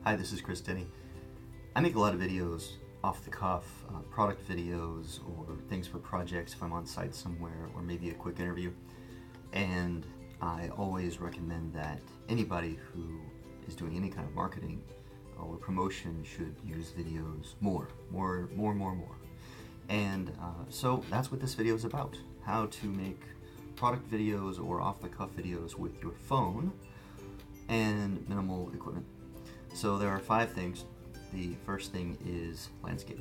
Hi, this is Chris Denny. I make a lot of videos off the cuff, product videos or things for projects if I'm on site somewhere, or maybe a quick interview. And I always recommend that anybody who is doing any kind of marketing or promotion should use videos more. And so that's what this video is about: how to make product videos or off-the-cuff videos with your phone and minimal equipment. So there are 5 things. The first thing is landscape.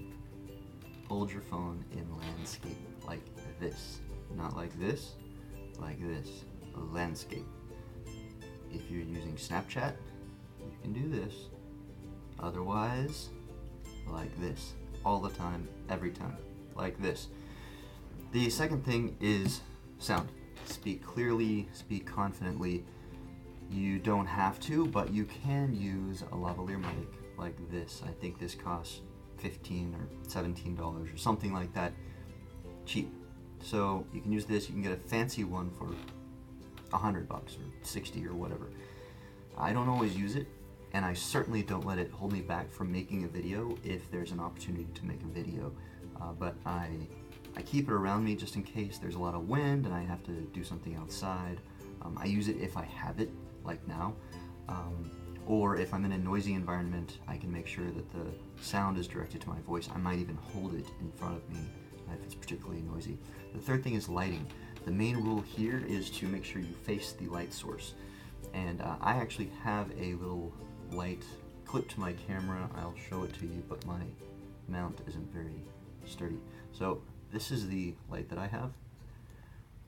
Hold your phone in landscape like this. Not like this, like this. Landscape. If you're using Snapchat, you can do this. Otherwise, like this. All the time, every time. Like this. The second thing is sound. Speak clearly, speak confidently. You don't have to, but you can use a lavalier mic like this. I think this costs $15 or $17 or something like that. Cheap. So you can use this. You can get a fancy one for $100 or $60 or whatever. I don't always use it, and I certainly don't let it hold me back from making a video if there's an opportunity to make a video. But I keep it around me just in case there's a lot of wind and I have to do something outside. I use it if I have it, like now. Or if I'm in a noisy environment, I can make sure that the sound is directed to my voice. I might even hold it in front of me if it's particularly noisy. The third thing is lighting. The main rule here is to make sure you face the light source. And I actually have a little light clipped to my camera. I'll show it to you, but my mount isn't very sturdy. So this is the light that I have.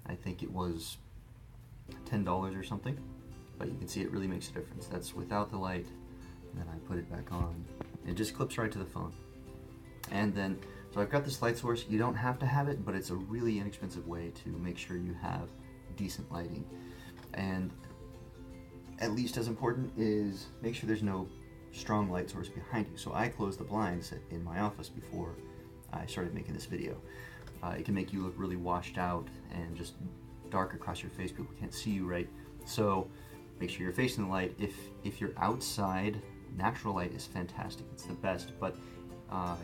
I think it was $10 or something, but you can see it really makes a difference. That's without the light, and then I put it back on. It just clips right to the phone. And then, so I've got this light source. You don't have to have it, but it's a really inexpensive way to make sure you have decent lighting. And at least as important is make sure there's no strong light source behind you. So I closed the blinds in my office before I started making this video. It can make you look really washed out and just dark across your face. People can't see you right. So make sure you're facing the light. If you're outside, natural light is fantastic. It's the best, but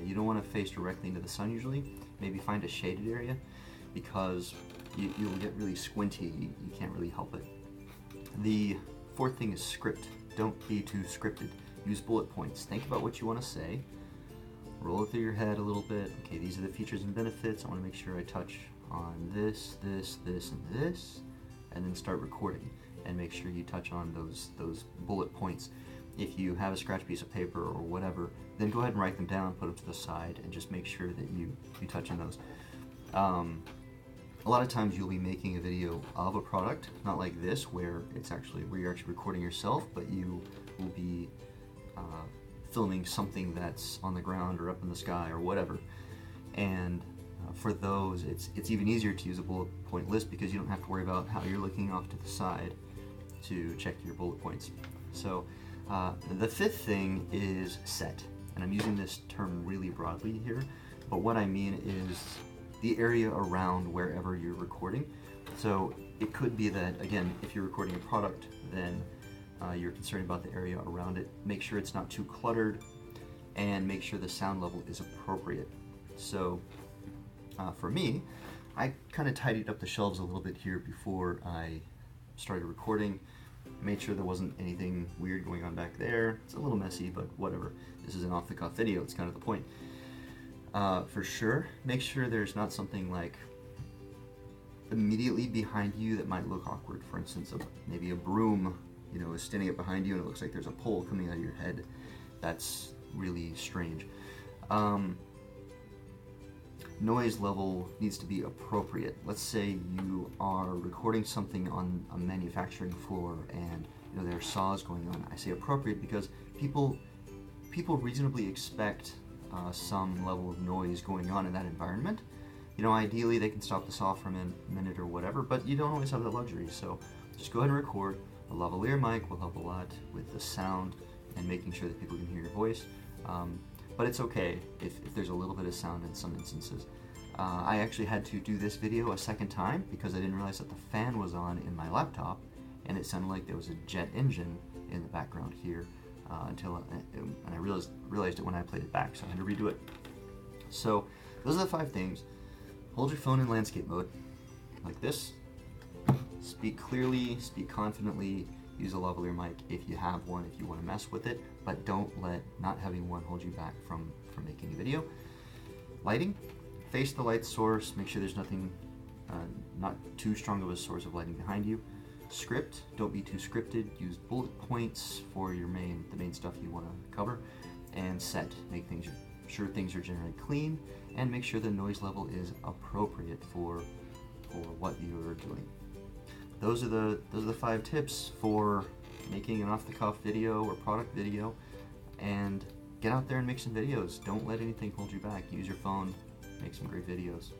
you don't want to face directly into the sun usually. Maybe find a shaded area, because you'll get really squinty. You can't really help it. The fourth thing is script. Don't be too scripted. Use bullet points. Think about what you want to say. Roll it through your head a little bit. Okay, these are the features and benefits. I want to make sure I touch on this, this, this, and this, and then start recording. And make sure you touch on those bullet points. If you have a scratch piece of paper or whatever, then go ahead and write them down, put them to the side, and just make sure that you touch on those. A lot of times you'll be making a video of a product, not like this, where you're actually recording yourself, but you will be filming something that's on the ground or up in the sky or whatever. And for those, it's even easier to use a bullet point list, because you don't have to worry about how you're looking off to the side to check your bullet points. So the fifth thing is set. And I'm using this term really broadly here, but what I mean is the area around wherever you're recording. So it could be that, again, if you're recording a product, then you're concerned about the area around it. Make sure it's not too cluttered, and make sure the sound level is appropriate. So for me, I kind of tidied up the shelves a little bit here before I started recording. Made sure there wasn't anything weird going on back there. It's a little messy, but whatever. This is an off-the-cuff video. It's kind of the point. For sure, make sure there's not something like immediately behind you that might look awkward. For instance, maybe a broom, is standing up behind you and it looks like there's a pole coming out of your head. That's really strange. Noise level needs to be appropriate. Let's say you are recording something on a manufacturing floor and there are saws going on. I say appropriate because people reasonably expect some level of noise going on in that environment. Ideally they can stop the saw for a minute or whatever, but you don't always have that luxury. So just go ahead and record. A lavalier mic will help a lot with the sound and making sure that people can hear your voice. But it's okay if there's a little bit of sound in some instances. I actually had to do this video a second time because I didn't realize that the fan was on in my laptop, and it sounded like there was a jet engine in the background here. and I realized it when I played it back, so I had to redo it. So those are the 5 things. Hold your phone in landscape mode, like this. Speak clearly, speak confidently, use a lavalier mic if you have one, if you want to mess with it, but don't let not having one hold you back from making a video. Lighting, face the light source, make sure there's nothing, not too strong of a source of lighting behind you. Script, don't be too scripted, use bullet points for the main stuff you want to cover. And set, make sure things are generally clean, and make sure the noise level is appropriate for what you're doing. Those are the 5 tips for making an off-the-cuff video or product video, and get out there and make some videos. Don't let anything hold you back. Use your phone, make some great videos.